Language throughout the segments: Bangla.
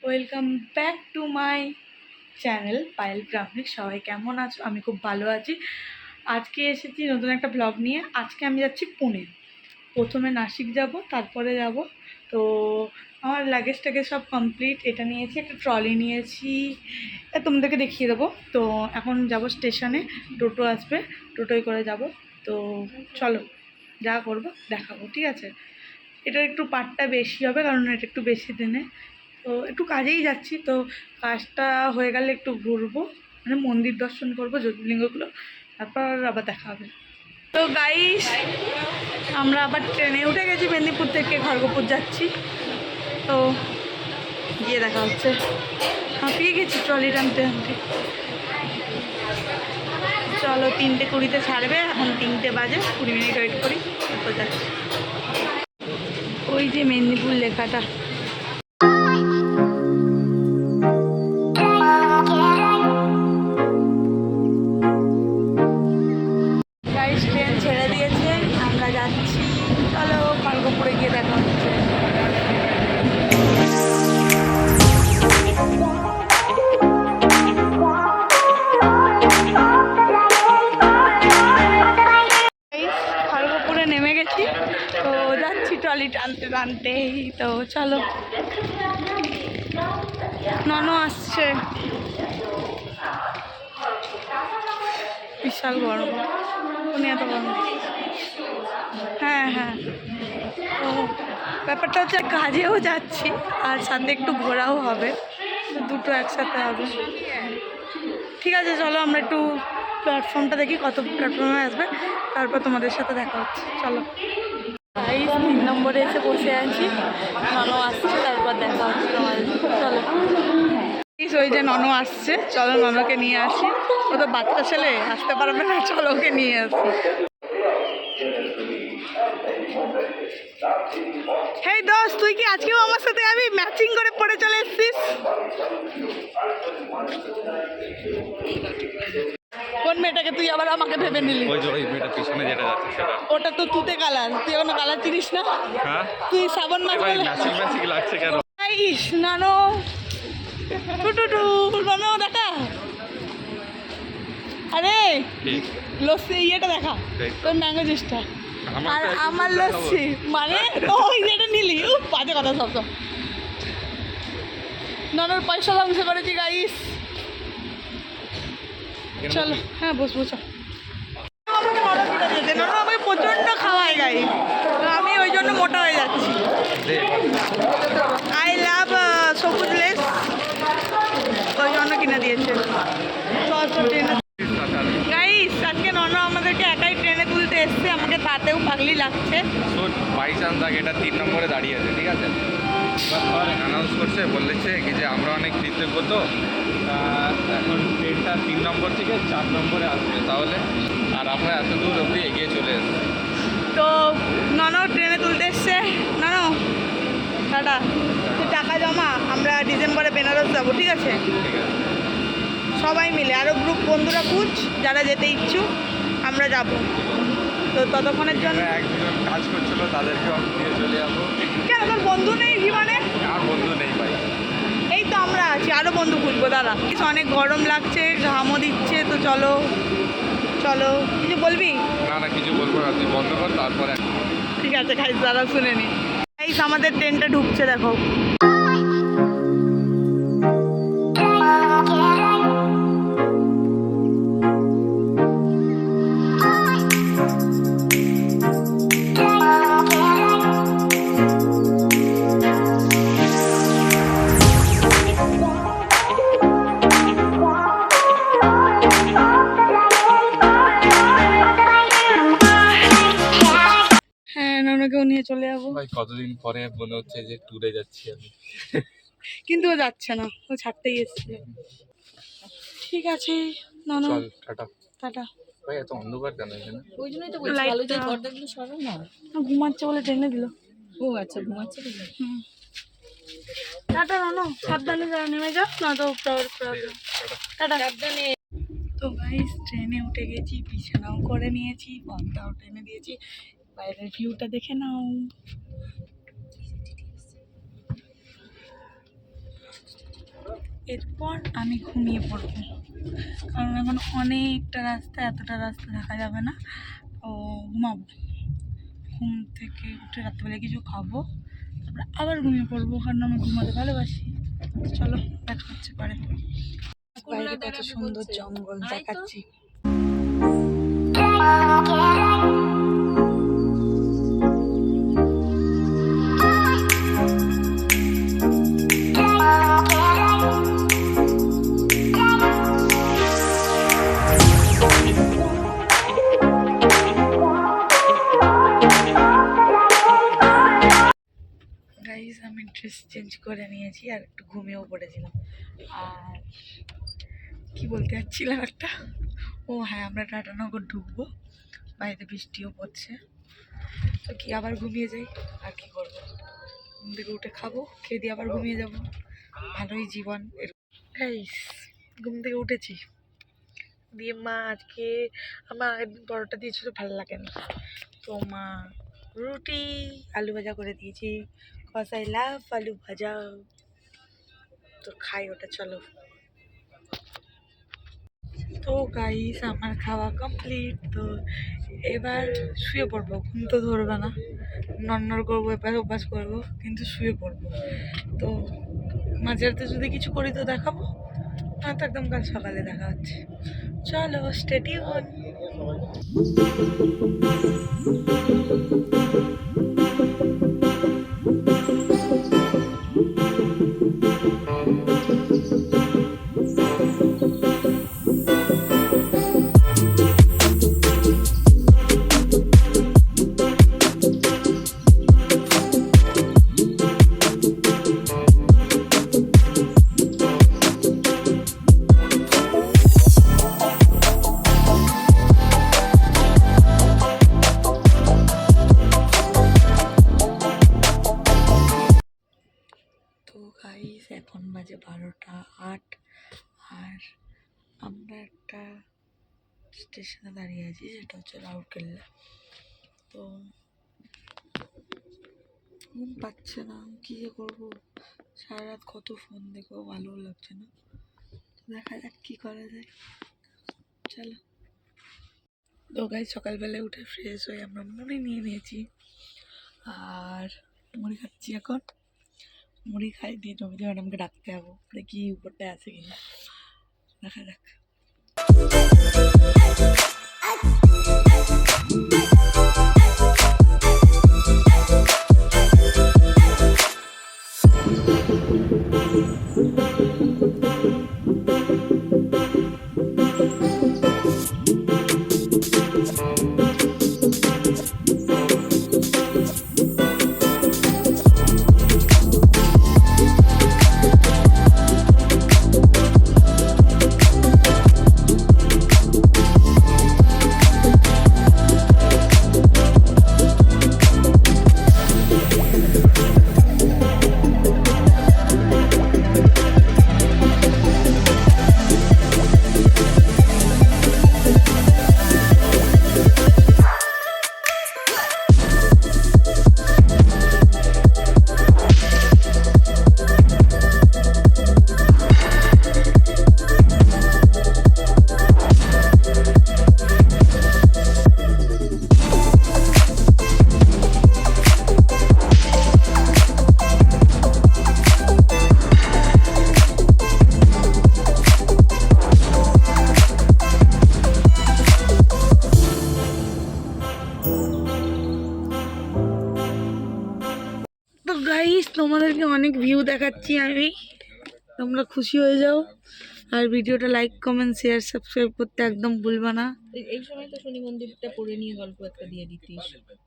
Welcome back to my channel Payel Pramanik. সবাই কেমন আছো? আমি খুব ভালো আছি। আজকে এসেছি নতুন একটা ব্লগ নিয়ে। আজকে আমি যাচ্ছি পুনে। প্রথমে নাসিক যাব, তারপরে যাব। তো আমার লাগেজ টাগেজ সব কমপ্লিট। এটা নিয়েছি, একটা ট্রলি নিয়েছি, তোমাদেরকে দেখিয়ে দেবো। তো এখন যাব স্টেশনে, টোটো আসবে, টোটোয় করে যাব। তো চলো, যা করবো দেখাবো, ঠিক আছে? এটার একটু পার্টটা বেশি হবে, কারণ এটা একটু বেশি দিনে। তো একটু কাজেই যাচ্ছি, তো কাজটা হয়ে গেলে একটু ঘুরবো, মানে মন্দির দর্শন করবো, জ্যোতির্লিঙ্গগুলো, তারপর আবার দেখা হবে। তো গাইস, আমরা আবার ট্রেনে উঠে গেছি, মেদিনীপুর থেকে খড়গপুর যাচ্ছি। তো গিয়ে দেখা হচ্ছে। হাঁপিয়ে গেছি ট্রলি টানতে টানতে। চলো, 3:20 ছাড়বে, এখন 3টে বাজে, 20 মিনিট ওয়েট করি, তারপর যাচ্ছি। ওই যে মেদিনীপুর লেখাটা। ট্রেন ছেড়ে দিয়েছে, আমরা যাচ্ছি। চলো, খড়গপুরে গিয়ে দেখা হচ্ছে। খড়গপুরে নেমে গেছি, তো যাচ্ছি ট্রলি টানতে টানতে। তো চলো, ননও আসছে। বিশাল গরম, উনি এত গরম। হ্যাঁ হ্যাঁ, তো ব্যাপারটা হচ্ছে কাজেও যাচ্ছি আর সাথে একটু ঘোরাও হবে, তো দুটো একসাথে হবে। ঠিক আছে, চলো আমরা একটু প্ল্যাটফর্মটা দেখি, কত প্ল্যাটফর্মে আসবে, তারপর তোমাদের সাথে দেখা হচ্ছে। চলো, 3 নম্বরে এসে বসে আছি, ননো আসছে, তারপর দেখা হচ্ছে তোমাদের। চলো, ওই যে ননো আসছে, চলো ননোকে নিয়ে আসি। ও তো বাচ্চা ছেলে, আসতে পারবে না, চলো ওকে নিয়ে আসি। হেই দোস্ত, তুই কি আজকেও আমার সাথে আমি ম্যাচিং করে পরে চলে এসেছিস? কোন মেয়েটাকে তুই আবার আমাকে ভেবে নিলি? ওই যে ওই মেয়েটা পিছনে যেটা যাচ্ছে সেটা। ওটা তো তুতে কালার, তুই কোনো কালার চিনিস না? হ্যাঁ, তুই সাবান মাছ ভাই বলে ম্যাচিং ম্যাচিং লাগছে কেন? ইস, নানো টুটু নানো দেখা। আরে লস্যি ইয়েটা দেখা, তোর ম্যাঙ্গো জুসটা আর আমার লস্যি, মানে ওই যেটা নিলি। বাজে কথা সব সব। নানোর পয়সা ধ্বংস করেছি গাইস। চলো, হ্যাঁ বসবো, চল। আমাকে নরম কিনে দিয়েছে, নরম আমাকে প্রচণ্ড খাওয়ায় গাইস, আমি ওই জন্য মোটা হয়ে যাচ্ছি। আই লাভ সবুজ লেস, ওই জন্য কিনে দিয়েছে। গাইস, আজকে ননো আমাদেরকে একাই ট্রেনে তুলতে এসছে, আমাকে তাতেও পাগলি লাগছে। বাই চান্স আগে এটা 3 নম্বরে দাঁড়িয়ে আছে, ঠিক আছে? এবার অ্যানাউন্স করছে, বলেছে কি যে আমরা অনেক কৃতজ্ঞ, তো এখন ট্রেনটা 3 নম্বর থেকে 4 নম্বরে আসবে, তাহলে আর আমরা এত দূর অবধি এগিয়ে চলে এসেছি। তো ননো ট্রেনে তুলতে এসছে। ননো টাটা, তুই টাকা জমা, আমরা ডিসেম্বরে বেনারস যাবো, ঠিক আছে? ঠিক আছে, সবাই মিলে, আরও গ্রুপ বন্ধুরা খুঁজ, যারা যেতে ইচ্ছুক, আমরা যাব। তো ততক্ষণের জন্য একজন কাজ করছিল, তাদেরকেও আমি দিয়ে চলে যাবো। কেন, তোর বন্ধু নেই জীবনে? আর বন্ধু নেই ভাই, এই তো আমরা আছি, আরও বন্ধু খুঁজবো দাদা। অনেক গরম লাগছে, ঘামও দিচ্ছে, তো চলো চলো। কিছু বলবি? না না কিছু বলবো না, তুই বন্ধ কর, তারপরে ঠিক আছে খাইস, দাদা শুনে নি। আমাদের ট্রেনটা ঢুকছে, দেখো। ননকেও নিয়ে চলে যাবো। ভাই কতদিন পরে মনে হচ্ছে যে ট্যুরে যাচ্ছি আমি, কিন্তু ও যাচ্ছে না, ও ছাড়তেই এসছে। ঠিক আছে ননো, চল টাটা। টাটা। ভাই এত অন্ধকার কেন এখানে? ওই জন্যই তো বলছি, আলো দিয়ে পর্দাগুলো সরাও না। ঘুমাচ্ছে বলে ট্রেনে দিল। ও আচ্ছা, ঘুমাচ্ছে তো। টাটা ননো, সাবধানে যা, নেমে যাও না তো প্রবলেম। টাটা, সাবধানে। তো গাইস, ট্রেনে উঠে গেছি, বিছানাও করে নিয়েছি, পর্দাও টেনে দিয়েছি, বাইরের ভিউটা দেখে নাও। এরপর আমি ঘুমিয়ে পড়বো, কারণ এখন অনেকটা রাস্তা, এতটা রাস্তা দেখা যাবে না। তো ঘুমাবো, ঘুম থেকে উঠে রাত্রেবেলা কিছু খাবো, তারপরে আবার ঘুমিয়ে পড়বো, কারণ আমি ঘুমাতে ভালোবাসি। তো চলো দেখা হচ্ছে পরে। বাইরে কত সুন্দর জঙ্গল দেখাচ্ছি। গাইজ আমি ড্রেস চেঞ্জ করে নিয়েছি আর একটু ঘুমিয়েও পড়েছিলাম। আর কি বলতে যাচ্ছিলাম একটা, ও হ্যাঁ, আমরা টাটানগর ঢুকবো, বাইরে বৃষ্টিও পড়ছে। তো কি আবার ঘুমিয়ে যাই, আর কি করবো, ঘুম থেকে উঠে খাবো, খেয়ে দিয়ে আবার ঘুমিয়ে যাব, ভালোই জীবন। গাইজ ঘুম থেকে উঠেছি, দিয়ে মা আজকে আমার আগের দিন পরোটা দিয়েছিল, ভালো লাগে না, তো মা রুটি আলু ভাজা করে দিয়েছি, কজ আই লাভ আলু ভাজা। তো খাই ওটা, চলো। তো গাইস আমার খাওয়া কমপ্লিট, তো এবার শুয়ে পড়বো, ঘুম তো ধরবে না, নড়নড় করবো, এবার অভ্যাস করবো, কিন্তু শুয়ে পড়বো। তো মাঝে রাতে যদি কিছু করি তো দেখাবো, না তো একদম কাল সকালে দেখা হচ্ছে। চলো স্টে টিউন। তো গাইস এখন বাজে 12টা 8, আর আমরা একটা স্টেশনে দাঁড়িয়ে আছি, সেটা হচ্ছে রাউরকেল্লা। তো ঘুম পাচ্ছে না, কী যে করবো, সারা রাত কত ফোন দেখবো, ভালো লাগছে না, দেখা যাক কী করা যায়, চলো। তো গাইস সকালবেলায় উঠে ফ্রেশ হয়ে আমরা মুড়ি নিয়ে নিয়েছি, আর মুড়ি খাচ্ছি এখন। মুড়ি খাই দিয়ে জমিতে ম্যাডামকে ডাকতে যাবো, দেখি উপরটায় আছে কিনা, দেখা যাক। তো গাইস তোমাদেরকে অনেক ভিউ দেখাচ্ছি আমি, তোমরা খুশি হয়ে যাও, আর ভিডিওটা লাইক কমেন্ট শেয়ার সাবস্ক্রাইব করতে একদম ভুলবা না। এই সময় তো শনি মন্দিরটা পড়ে নিয়ে গল্প একটা দিয়ে দিতিস,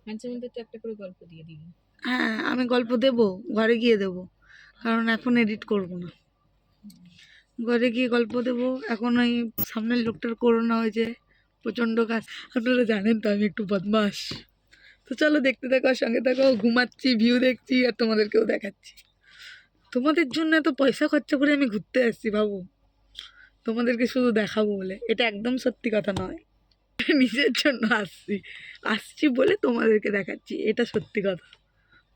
মাঝে মধ্যে তো একটা করে গল্প দিয়ে দিবি। হ্যাঁ আমি গল্প দেবো, ঘরে গিয়ে দেবো, কারণ এখন এডিট করব না, ঘরে গিয়ে গল্প দেবো। এখন ওই সামনের লোকটার করোনা হয়েছে, প্রচণ্ড কাজ, আপনারা জানেন তো আমি একটু বদমাস। তো চলো দেখতে থাকো, সঙ্গে থাকো, ঘুমাচ্ছি, ভিউ দেখছি, আর তোমাদেরকেও দেখাচ্ছি। তোমাদের জন্য এত পয়সা খরচা করে আমি ঘুরতে আসছি, ভাবো, তোমাদেরকে শুধু দেখাবো বলে, এটা একদম সত্যি কথা নয়, নিজের জন্য আসছি, আসছি বলে তোমাদেরকে দেখাচ্ছি, এটা সত্যি কথা।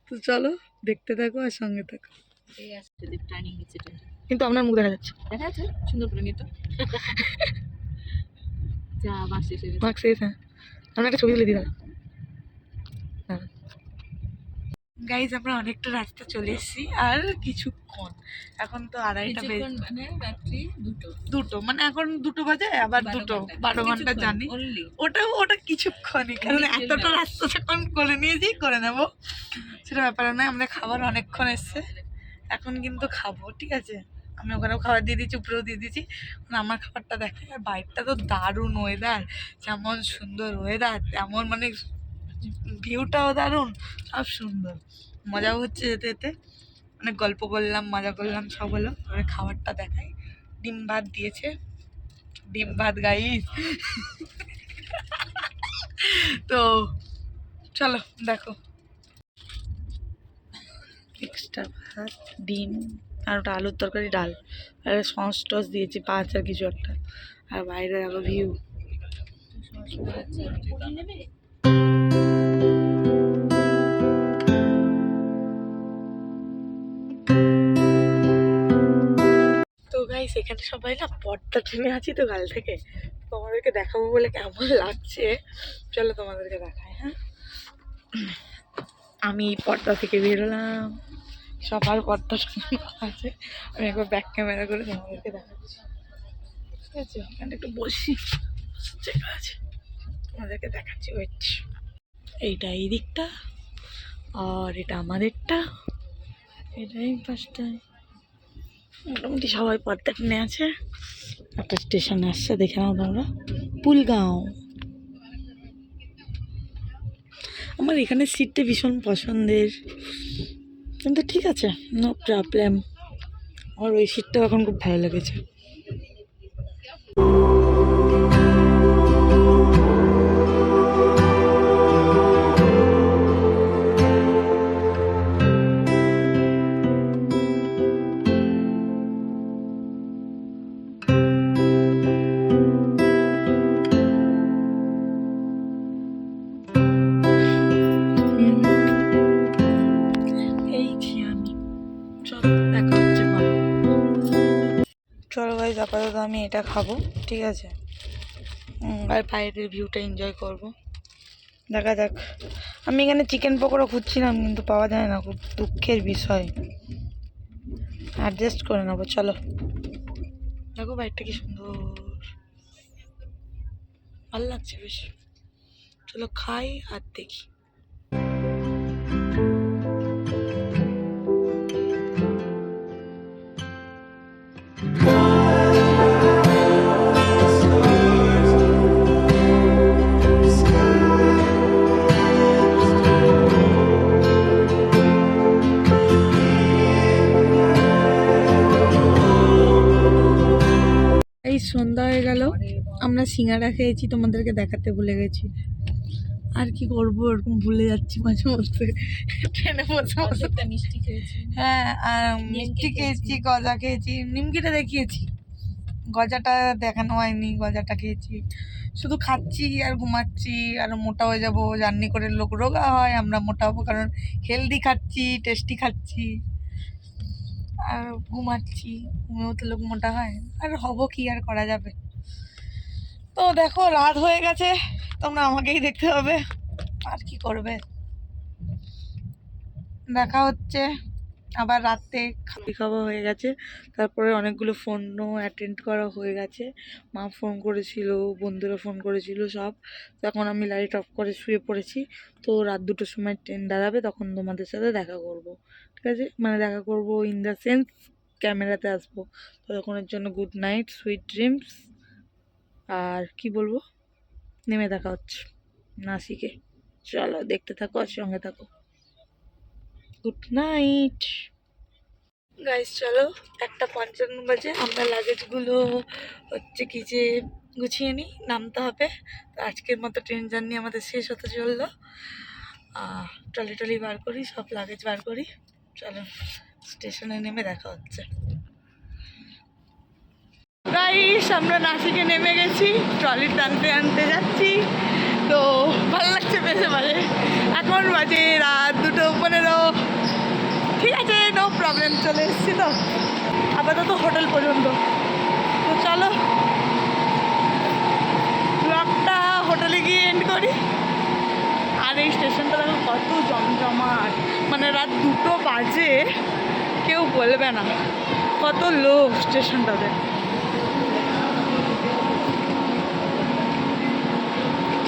তো চলো দেখতে থাকো আর সঙ্গে থাকো। এই আসছে ট্রেনিং হচ্ছে। কিন্তু আপনার মুখ দেখা যাচ্ছে। দেখা যাচ্ছে সুন্দর করে নিয়ে তো যা মাস শেষ হয়ে গেছে। মার্ক শেষ, হ্যাঁ। আমরা একটা ছবি তুলে দিই দাঁড়া। হ্যাঁ গাইজ, আমরা অনেকটা রাস্তা চলে এসেছি, আর কিছুক্ষণ, এখন তো 2:30 বেজে, কিছুক্ষণ মানে রাত্রি 2টো মানে এখন 2টো বাজে, আবার 2টো 12 ঘন্টা জানি। অনলি ওটা কিছুক্ষণই, কারণ এতটা রাস্তা যখন করে নিয়েছি করে নেবো, সেটা ব্যাপার নয়। আমাদের খাবার অনেকক্ষণ এসছে, এখন কিন্তু খাবো, ঠিক আছে। আমি ওখানেও খাবার দিয়ে দিয়েছি, উপরেও দিয়ে দিয়েছি। আমার খাবারটা দেখে, আর বাইকটা তো দারুণ ওয়েদার, যেমন সুন্দর ওয়েদার তেমন মানে ভিউটাও দারুণ, সব সুন্দর, মজাও হচ্ছে যেতে যেতে, অনেক গল্প করলাম, মজা করলাম, সব হলো। এবারে খাবারটা দেখাই, ডিম ভাত দিয়েছে, ডিম ভাত গাইস। তো চলো দেখো, এক্সট্রা ভাত, ডিম, আর ওটা আলুর তরকারি, ডাল, আর সস টস দিয়েছি 5 আর কিছু একটা, আর বাইরে দেখো ভিউ। তো গাইস, এখানে সবাই না পর্দা টেনে আছি তো কাল থেকে, তোমাদেরকে দেখাবো বলে কেমন লাগছে, চলো তোমাদেরকে দেখাই। হ্যাঁ, আমি পর্দা থেকে বেরোলাম, সবার পর্দা আছে, আমি একবার ব্যাক ক্যামেরা করে তোমাদেরকে দেখাচ্ছি, ঠিক আছে। এখানে একটু বসি, জায়গা আছে, তোমাদেরকে দেখাচ্ছি, ওয়েট। এইটা এই দিকটা, আর এটা আমাদেরটা, এটাই পাশটা, মোটামুটি সবাই পর্দা টেনে আছে। একটা স্টেশন আসছে, দেখে নাও তোমরা, পুলগাঁও। আমার এখানে সিটটা ভীষণ পছন্দের, কিন্তু ঠিক আছে, নো প্রবলেম, আমার ওই সিটটাও এখন খুব ভালো লেগেছে। চলো ভাই, আপাতত আমি এটা খাবো, ঠিক আছে, আর বাইরের ভিউটা এনজয় করব। দেখা যাক, আমি এখানে চিকেন পকোড়া খুঁজছিলাম, কিন্তু পাওয়া যায় না, খুব দুঃখের বিষয়, অ্যাডজাস্ট করে নেবো। চলো দেখো বাইকটা কি সুন্দর, ভালো লাগছে বেশ, চলো খাই আর দেখি। এই সন্ধ্যা হয়ে গেল, আমরা সিঙ্গারা খেয়েছি, তোমাদেরকে দেখাতে ভুলে গেছি। আর কি করবো, এরকম ভুলে যাচ্ছি মাঝে মধ্যে, ট্রেনে বসে বসে। একটা মিষ্টি খেয়েছি, হ্যাঁ, আর মিষ্টি খেয়েছি, গজা খেয়েছি, নিমকিটা দেখিয়েছি, গজাটা দেখানো হয়নি, গজাটা খেয়েছি। শুধু খাচ্ছি আর ঘুমাচ্ছি, আর মোটা হয়ে যাবো, জার্নি করে লোক রোগা হয়, আমরা মোটা হবো কারণ হেলদি খাচ্ছি, টেস্টি খাচ্ছি, আর ঘুমাচ্ছি, ঘুমেও তো লোক মোটা হয়, আর হবো কি আর করা যাবে। তো দেখো রাত হয়ে গেছে, তোমরা আমাকেই দেখতে হবে, আর কি করবে। দেখা হচ্ছে আবার রাতে, খাওয়া হয়ে গেছে, তারপরে অনেকগুলো ফোনও অ্যাটেন্ড করা হয়ে গেছে, মা ফোন করেছিল, বন্ধুরা ফোন করেছিল সব। তখন আমি লাইট অফ করে শুয়ে পড়েছি। তো রাত 2টোর সময় ট্রেন দাঁড়াবে, তখন তোমাদের সাথে দেখা করব, ঠিক আছে, মানে দেখা করব ইন দ্য সেন্স ক্যামেরাতে আসবো। ততক্ষণের জন্য গুড নাইট, সুইট ড্রিমস, আর কি বলবো, নেমে দেখা হচ্ছে নাসিকে। চলো দেখতে থাকো আর সঙ্গে থাকো। গুড নাইট গাইস, চলো 1:55 বাজে, আমরা লাগেজগুলো হচ্ছে কি যে গুছিয়ে নিই, নামতে হবে। তো আজকের মতো ট্রেন জার্নি আমাদের শেষ হতে চললো, ট্রলি টলি বার করি, সব লাগেজ বার করি, চলো স্টেশনে নেমে দেখা হচ্ছে। গাইস, আমরা নাসিকে নেমে গেছি, ট্রলি টানতে আনতে যাচ্ছি, তো ভালো লাগছে বেশ। বাজে এখন বাজে রাত 2:15, ঠিক আছে, নো প্রবলেম, চলে এসেছি তো। আপাতত হোটেল পর্যন্ত। তো চলো ব্লগটা হোটেলে গিয়ে এন্ড করি। আর এই স্টেশনটা দেখো কত জমজমাট, মানে রাত 2টো বাজে, কেউ বলবে না কত লোক স্টেশনটাতে।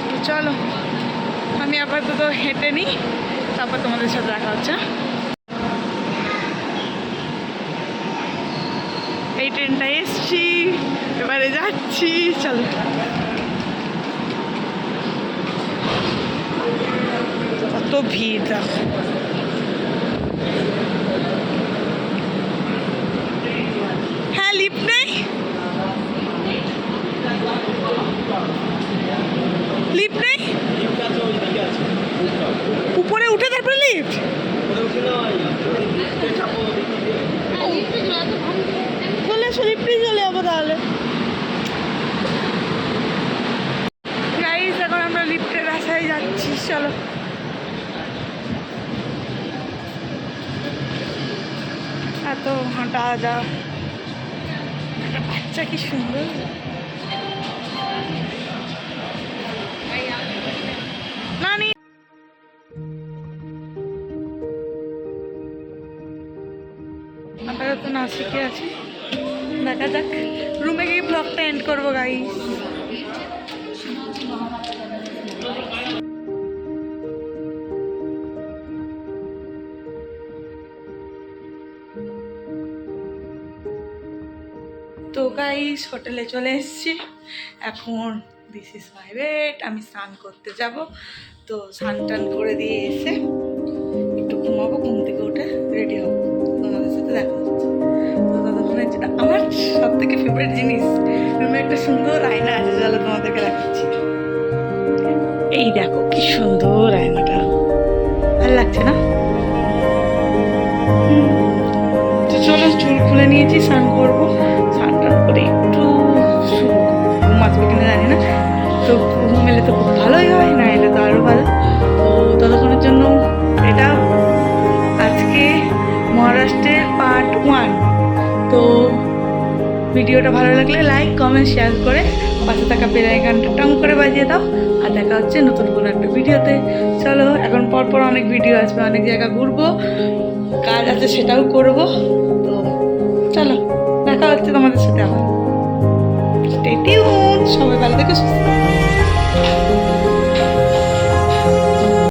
তো চলো আমি আপাতত হেঁটে নিই, তারপর তোমাদের সাথে দেখা হচ্ছে। এই ট্রেনটা এসছি, এবারে যাচ্ছি, চলো। কত ভিড় দেখো। হ্যাঁ লিফট নেই, লিফট নেই, উপরে উঠে তারপরে লিফট। চলে আসো, লিফটেই চলে যাবো তাহলে। গাইস এখন আমরা লিফটের আশায় যাচ্ছি, চলো। এত হাঁটা যা, একটা বাচ্চা কি সুন্দর। নানি আপাতত নাসিকে আছি, দেখা যাক রুমে গিয়ে ব্লগটা এন্ড করবো গাইস। তো গাইস হোটেলে চলে এসেছি, এখন দিস ইজ মাই বেড। আমি স্নান করতে যাব, তো স্নান টান করে দিয়ে এসে একটু ঘুমাবো, ঘুম থেকে উঠে রেডি হবো, তোমাদের সাথে দেখা হচ্ছে। তো ততক্ষণে যেটা আমার সব থেকে ফেভারিট জিনিস, রুমে একটা সুন্দর আয়না আছে, চলো তোমাদেরকে দেখাচ্ছি। এই দেখো কি সুন্দর আয়নাটা, ভালো লাগছে না? তো চলো চুল খুলে নিয়েছি, স্নান করবো, স্নান টান করে একটু ঘুমাবো কিনা জানি না, তো ঘুম এলে তো খুব ভালোই হয়, না এলে তো আরও ভালো। তো ততক্ষণের জন্য এটা আজকে মহারাষ্ট্রের পার্ট 1। তো ভিডিওটা ভালো লাগলে লাইক কমেন্ট শেয়ার করে পাশে থাকা বেল আইকনটা টং করে বাজিয়ে দাও। আর দেখা হচ্ছে নতুন কোনো একটা ভিডিওতে। চলো এখন পরপর অনেক ভিডিও আসবে, অনেক জায়গা ঘুরবো, কাজ আছে সেটাও করব। তো চলো দেখা হচ্ছে তোমাদের সাথে আবার। স্টে টিউন, সবাই ভালো থেকে সুস্থ।